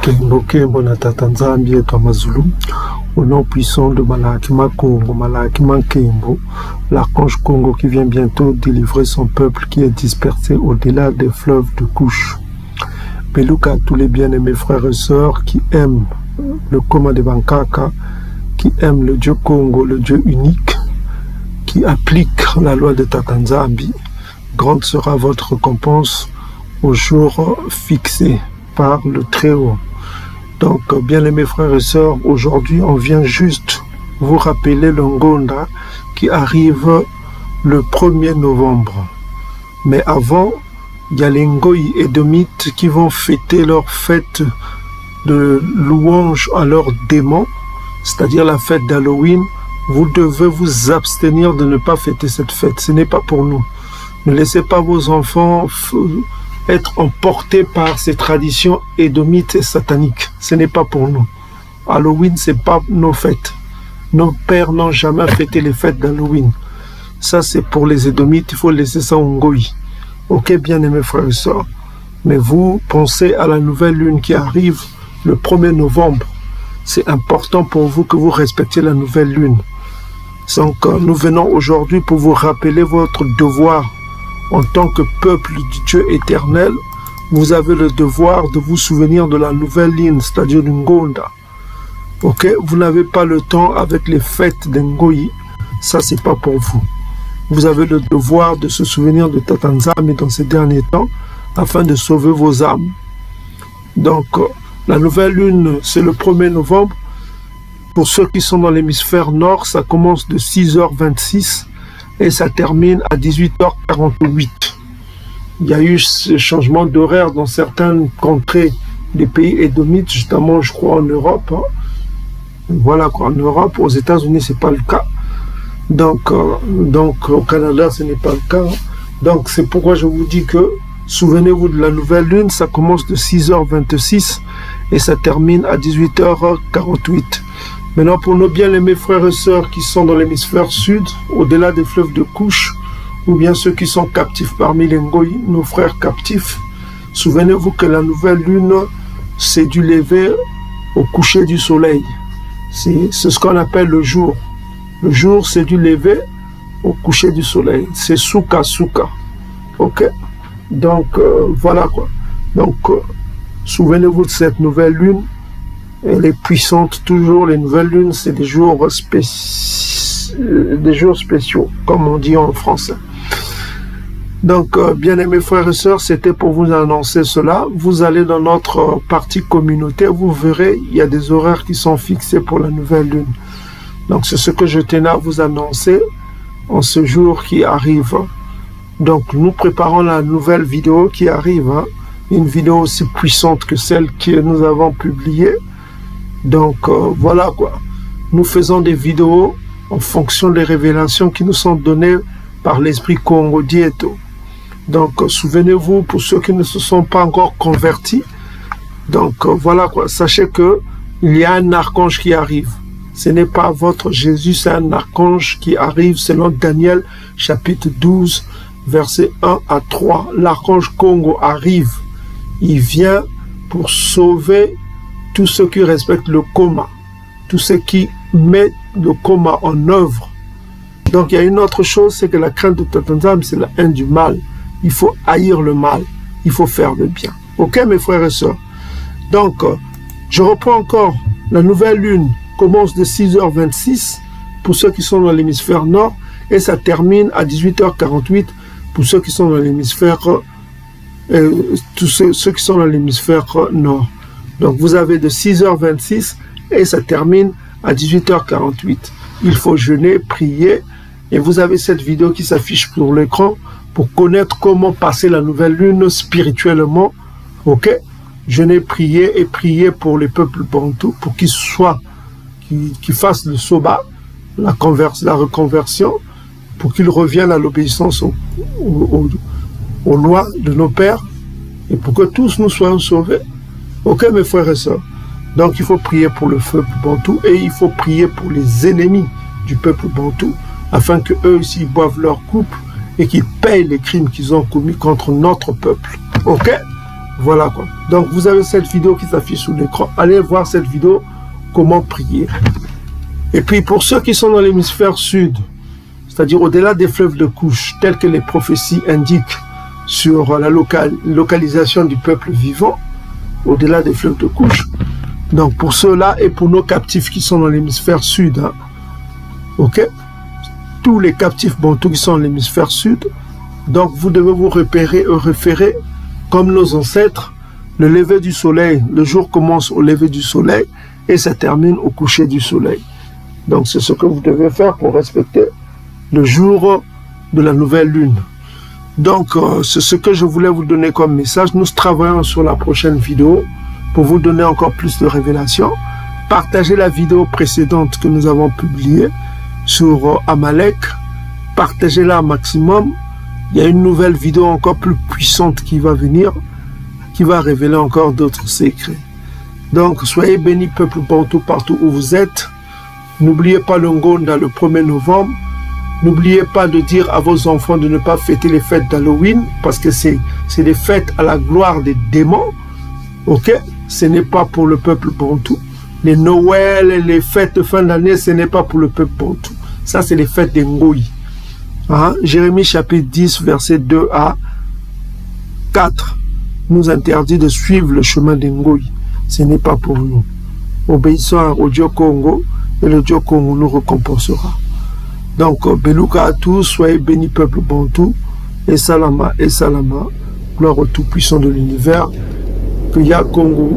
Kembo Kembo na Tata Nzambi et Mazulu, au nom puissant de Malakima Congo, Malakima Kembo, l'archange Congo qui vient bientôt délivrer son peuple qui est dispersé au-delà des fleuves de couche. Beluka à tous les bien-aimés frères et sœurs qui aiment le Koma de Bankaka, qui aiment le Dieu Congo, le Dieu unique, qui applique la loi de Tata Nzambi. Grande sera votre récompense au jour fixé par le Très-Haut. Donc, bien-aimés frères et sœurs, aujourd'hui, on vient juste vous rappeler le Ngonda qui arrive le 1er novembre. Mais avant, il y a les Ngoï et Édomites qui vont fêter leur fête de louange à leurs démons, c'est-à-dire la fête d'Halloween. Vous devez vous abstenir de ne pas fêter cette fête. Ce n'est pas pour nous. Ne laissez pas vos enfants être emportés par ces traditions édomites et sataniques. Ce n'est pas pour nous. Halloween, ce n'est pas nos fêtes. Nos pères n'ont jamais fêté les fêtes d'Halloween. Ça, c'est pour les édomites. Il faut laisser ça en Ngoï. Ok, bien-aimés frères et sœurs. Mais vous pensez à la nouvelle lune qui arrive le 1er novembre. C'est important pour vous que vous respectiez la nouvelle lune. Donc, nous venons aujourd'hui pour vous rappeler votre devoir. En tant que peuple du Dieu éternel, vous avez le devoir de vous souvenir de la nouvelle ligne, c'est-à-dire du Ngonda. Ok, vous n'avez pas le temps avec les fêtes d'Ngoï, ça c'est pas pour vous. Vous avez le devoir de se souvenir de Tata Nzambi dans ces derniers temps, afin de sauver vos âmes. Donc, la nouvelle lune, c'est le 1er novembre. Pour ceux qui sont dans l'hémisphère nord, ça commence de 6h26. Et ça termine à 18h48. Il y a eu ce changement d'horaire dans certaines contrées des pays édomites, justement, je crois, en Europe. Hein. Voilà quoi, en Europe, aux États-Unis, ce n'est pas le cas. Donc, au Canada, ce n'est pas le cas. Donc, c'est pourquoi je vous dis que, souvenez-vous de la nouvelle lune, ça commence de 6h26 et ça termine à 18h48. Maintenant, pour nos bien-aimés frères et sœurs qui sont dans l'hémisphère sud, au-delà des fleuves de couche, ou bien ceux qui sont captifs parmi les Ngoï, nos frères captifs, souvenez-vous que la nouvelle lune, c'est du lever au coucher du soleil. C'est ce qu'on appelle le jour. Le jour, c'est du lever au coucher du soleil. C'est Souka Souka. Ok? Donc, voilà quoi. Donc, souvenez-vous de cette nouvelle lune. Elle est puissante toujours. Les nouvelles lunes, c'est des jours spéciaux, comme on dit en français. Donc, bien-aimés frères et sœurs, c'était pour vous annoncer cela. Vous allez dans notre partie communautaire, vous verrez, il y a des horaires qui sont fixés pour la nouvelle lune. Donc, c'est ce que je tenais à vous annoncer en ce jour qui arrive. Donc, nous préparons la nouvelle vidéo qui arrive, hein, une vidéo aussi puissante que celle que nous avons publiée. Donc, voilà quoi. Nous faisons des vidéos en fonction des révélations qui nous sont données par l'Esprit Congo Dieto. Donc, souvenez-vous, pour ceux qui ne se sont pas encore convertis, donc voilà quoi. Sachez que il y a un archange qui arrive. Ce n'est pas votre Jésus, c'est un archange qui arrive selon Daniel, chapitre 12, versets 1 à 3. L'archange Congo arrive. Il vient pour sauver tous ceux qui respectent le Koma, tous ceux qui mettent le Koma en œuvre. Donc il y a une autre chose, c'est que la crainte de Tata Nzambi, c'est la haine du mal. Il faut haïr le mal, il faut faire le bien. Ok mes frères et sœurs? Donc, je reprends encore, la nouvelle lune commence de 6h26 pour ceux qui sont dans l'hémisphère nord et ça termine à 18h48 pour ceux qui sont dans l'hémisphère ceux qui sont dans l'hémisphère nord. Donc, vous avez de 6h26 et ça termine à 18h48. Il faut jeûner, prier. Et vous avez cette vidéo qui s'affiche sur l'écran pour connaître comment passer la nouvelle lune spirituellement. Ok? Jeûner, prier et prier pour les peuples bantous pour qu'ils fassent le soba, la reconversion, pour qu'ils reviennent à l'obéissance aux lois de nos pères et pour que tous nous soyons sauvés. Ok mes frères et sœurs, donc il faut prier pour le peuple bantou et il faut prier pour les ennemis du peuple bantou afin qu'eux aussi boivent leur coupe et qu'ils payent les crimes qu'ils ont commis contre notre peuple. Ok? Voilà quoi. Donc vous avez cette vidéo qui s'affiche sous l'écran. Allez voir cette vidéo, comment prier. Et puis pour ceux qui sont dans l'hémisphère sud, c'est-à-dire au-delà des fleuves de couche, tels que les prophéties indiquent sur la localisation du peuple vivant, au-delà des fleuves de couche. Donc pour ceux-là et pour nos captifs qui sont dans l'hémisphère sud, hein, ok, tous les captifs bantous qui sont dans l'hémisphère sud, donc vous devez vous référer comme nos ancêtres, le lever du soleil, le jour commence au lever du soleil et ça termine au coucher du soleil. Donc c'est ce que vous devez faire pour respecter le jour de la nouvelle lune. Donc c'est ce que je voulais vous donner comme message. Nous travaillons sur la prochaine vidéo pour vous donner encore plus de révélations. Partagez la vidéo précédente que nous avons publiée sur Amalek. Partagez-la au maximum. Il y a une nouvelle vidéo encore plus puissante qui va venir, qui va révéler encore d'autres secrets. Donc, soyez bénis, peuple bantou, partout où vous êtes. N'oubliez pas le Ngonda le 1er novembre. N'oubliez pas de dire à vos enfants de ne pas fêter les fêtes d'Halloween, parce que c'est des fêtes à la gloire des démons. Ok? Ce n'est pas pour le peuple bantou. Les Noël et les fêtes de fin d'année, ce n'est pas pour le peuple bantou. Ça, c'est les fêtes des Ngoï. Hein? Jérémie chapitre 10, verset 2 à 4 nous interdit de suivre le chemin des Ngoï. Ce n'est pas pour nous. Obéissons au Dieu Congo et le Dieu Congo nous récompensera. Donc, Beluka à tous, soyez bénis peuple bantou, et salama, gloire au Tout-Puissant de l'univers, que Yah Congo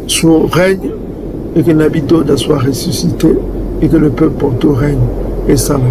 soit règne, et que Nabito soit ressuscité, et que le peuple bantou règne, et salama.